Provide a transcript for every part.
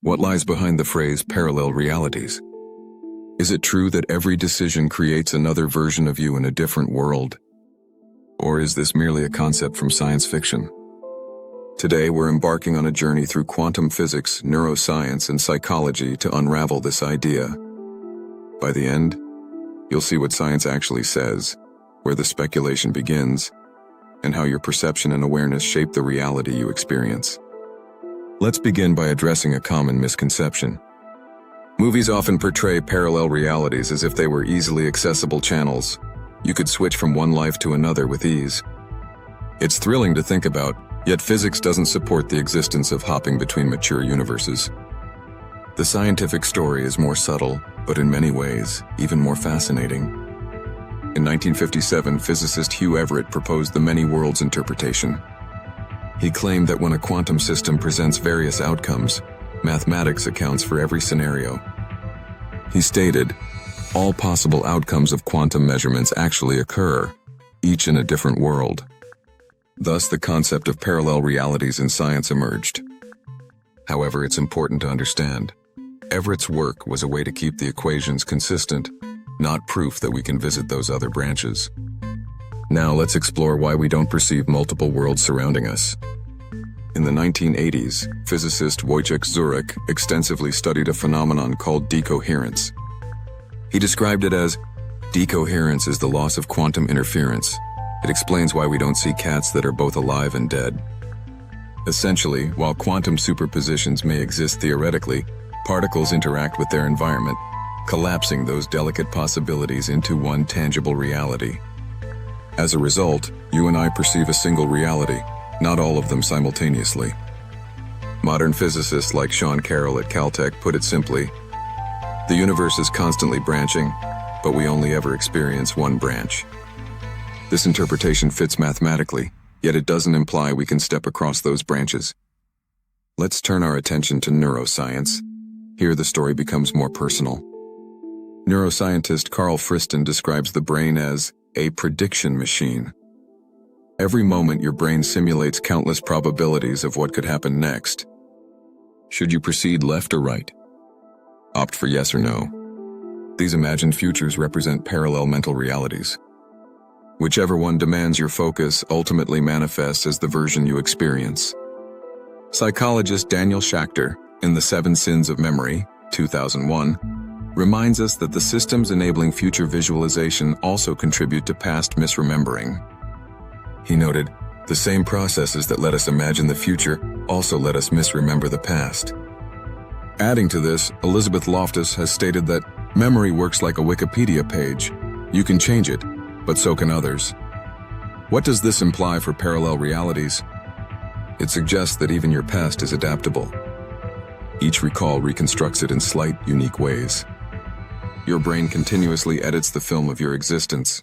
What lies behind the phrase parallel realities? Is it true that every decision creates another version of you in a different world? Or is this merely a concept from science fiction? Today, we're embarking on a journey through quantum physics, neuroscience, and psychology to unravel this idea. By the end, you'll see what science actually says, where the speculation begins, and how your perception and awareness shape the reality you experience. Let's begin by addressing a common misconception. Movies often portray parallel realities as if they were easily accessible channels. You could switch from one life to another with ease. It's thrilling to think about, yet physics doesn't support the existence of hopping between mature universes. The scientific story is more subtle, but in many ways, even more fascinating. In 1957, physicist Hugh Everett proposed the many worlds interpretation. He claimed that when a quantum system presents various outcomes, mathematics accounts for every scenario. He stated, all possible outcomes of quantum measurements actually occur, each in a different world. Thus, the concept of parallel realities in science emerged. However, it's important to understand, Everett's work was a way to keep the equations consistent, not proof that we can visit those other branches. Now let's explore why we don't perceive multiple worlds surrounding us. In the 1980s, physicist Wojciech Zurek extensively studied a phenomenon called decoherence. He described it as, decoherence is the loss of quantum interference. It explains why we don't see cats that are both alive and dead. Essentially, while quantum superpositions may exist theoretically, particles interact with their environment, collapsing those delicate possibilities into one tangible reality. As a result, you and I perceive a single reality, not all of them simultaneously. Modern physicists like Sean Carroll at Caltech put it simply, the universe is constantly branching, but we only ever experience one branch. This interpretation fits mathematically, yet it doesn't imply we can step across those branches. Let's turn our attention to neuroscience. Here the story becomes more personal. Neuroscientist Carl Friston describes the brain as a prediction machine. Every moment your brain simulates countless probabilities of what could happen next. Should you proceed left or right? Opt for yes or no. These imagined futures represent parallel mental realities. Whichever one demands your focus ultimately manifests as the version you experience. Psychologist Daniel Schachter, in The 7 Sins of Memory, 2001, reminds us that the systems enabling future visualization also contribute to past misremembering. He noted, the same processes that let us imagine the future also let us misremember the past. Adding to this, Elizabeth Loftus has stated that memory works like a Wikipedia page. You can change it, but so can others. What does this imply for parallel realities? It suggests that even your past is adaptable. Each recall reconstructs it in slight, unique ways. Your brain continuously edits the film of your existence.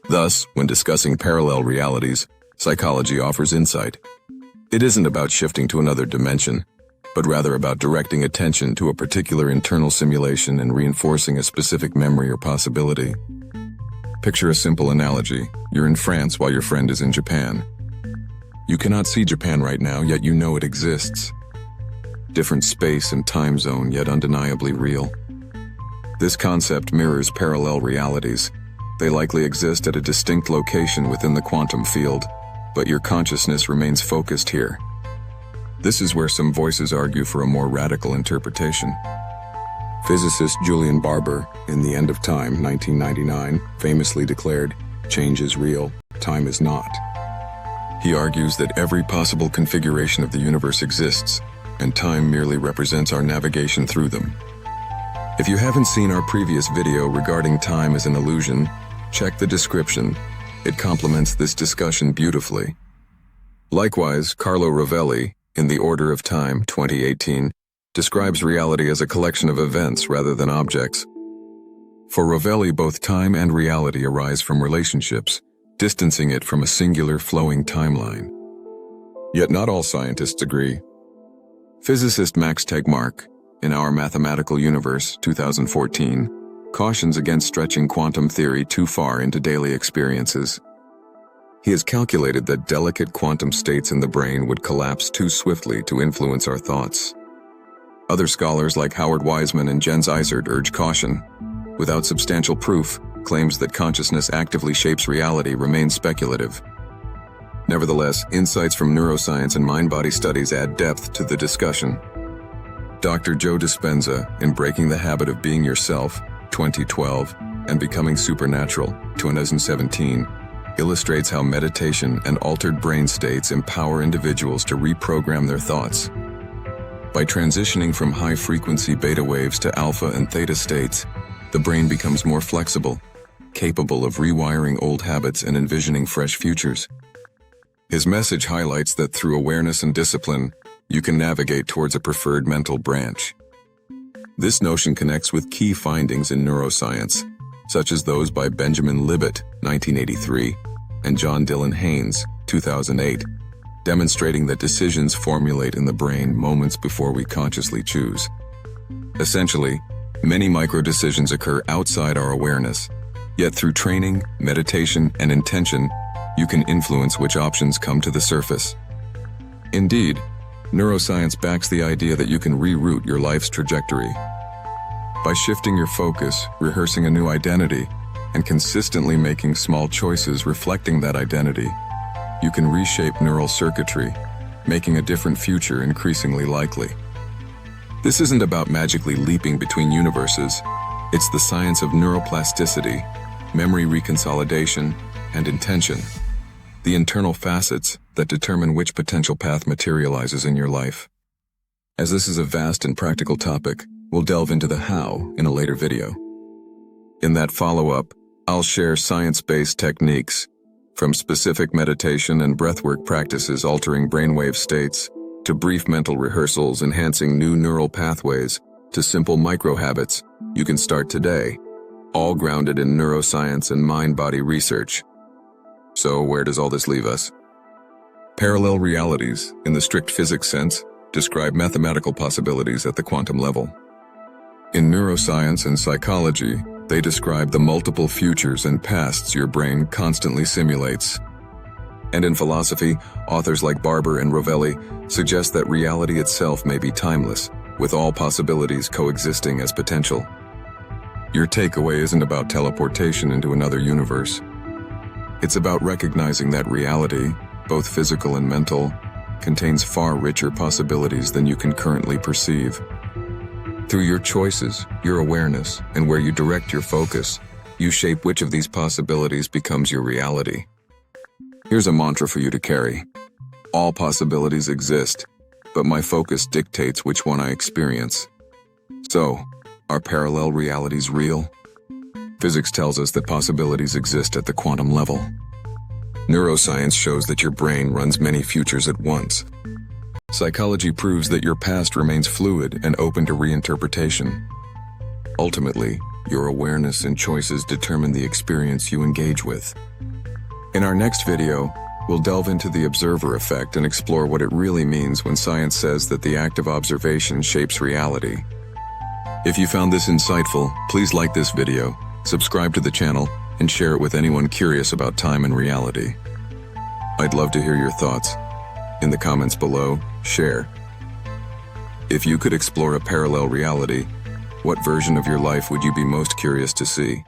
Thus, when discussing parallel realities, psychology offers insight. It isn't about shifting to another dimension, but rather about directing attention to a particular internal simulation and reinforcing a specific memory or possibility. Picture a simple analogy. You're in France while your friend is in Japan. You cannot see Japan right now, yet you know it exists. Different space and time zone, yet undeniably real. This concept mirrors parallel realities. They likely exist at a distinct location within the quantum field, but your consciousness remains focused here. This is where some voices argue for a more radical interpretation. Physicist Julian Barber, in The End of Time, 1999, famously declared, "Change is real, time is not." He argues that every possible configuration of the universe exists, and time merely represents our navigation through them. If you haven't seen our previous video regarding time as an illusion, check the description. It complements this discussion beautifully. Likewise, Carlo Rovelli, in The Order of Time, 2018, describes reality as a collection of events rather than objects. For Rovelli, both time and reality arise from relationships, distancing it from a singular flowing timeline. Yet not all scientists agree. Physicist Max Tegmark, in Our Mathematical Universe, 2014, cautions against stretching quantum theory too far into daily experiences. He has calculated that delicate quantum states in the brain would collapse too swiftly to influence our thoughts. Other scholars like Howard Wiseman and Jens Eisert urge caution. Without substantial proof, claims that consciousness actively shapes reality remain speculative. Nevertheless, insights from neuroscience and mind-body studies add depth to the discussion. Dr. Joe Dispenza, in Breaking the Habit of Being Yourself, 2012, and Becoming Supernatural, 2017, illustrates how meditation and altered brain states empower individuals to reprogram their thoughts. By transitioning from high-frequency beta waves to alpha and theta states, the brain becomes more flexible, capable of rewiring old habits and envisioning fresh futures. His message highlights that through awareness and discipline, you can navigate towards a preferred mental branch. This notion connects with key findings in neuroscience, such as those by Benjamin Libet, 1983, and John Dylan Haynes, 2008, demonstrating that decisions formulate in the brain moments before we consciously choose. Essentially, many micro-decisions occur outside our awareness, yet through training, meditation, and intention, you can influence which options come to the surface. Indeed, neuroscience backs the idea that you can reroute your life's trajectory. By shifting your focus, rehearsing a new identity, and consistently making small choices reflecting that identity, you can reshape neural circuitry, making a different future increasingly likely. This isn't about magically leaping between universes. It's the science of neuroplasticity, memory reconsolidation, and intention, the internal facets that determine which potential path materializes in your life. As this is a vast and practical topic, we'll delve into the how in a later video. In that follow-up, I'll share science-based techniques, from specific meditation and breathwork practices altering brainwave states, to brief mental rehearsals enhancing new neural pathways, to simple micro-habits you can start today, all grounded in neuroscience and mind-body research. So where does all this leave us? Parallel realities, in the strict physics sense, describe mathematical possibilities at the quantum level. In neuroscience and psychology, they describe the multiple futures and pasts your brain constantly simulates. And in philosophy, authors like Barber and Rovelli suggest that reality itself may be timeless, with all possibilities coexisting as potential. Your takeaway isn't about teleportation into another universe. It's about recognizing that reality, both physical and mental, contains far richer possibilities than you can currently perceive. Through your choices, your awareness, and where you direct your focus, you shape which of these possibilities becomes your reality. Here's a mantra for you to carry. All possibilities exist, but my focus dictates which one I experience. So, are parallel realities real? Physics tells us that possibilities exist at the quantum level. Neuroscience shows that your brain runs many futures at once. Psychology proves that your past remains fluid and open to reinterpretation. Ultimately, your awareness and choices determine the experience you engage with. In our next video, we'll delve into the observer effect and explore what it really means when science says that the act of observation shapes reality. If you found this insightful, please like this video, subscribe to the channel, and share it with anyone curious about time and reality. I'd love to hear your thoughts. In the comments below, share. If you could explore a parallel reality, what version of your life would you be most curious to see?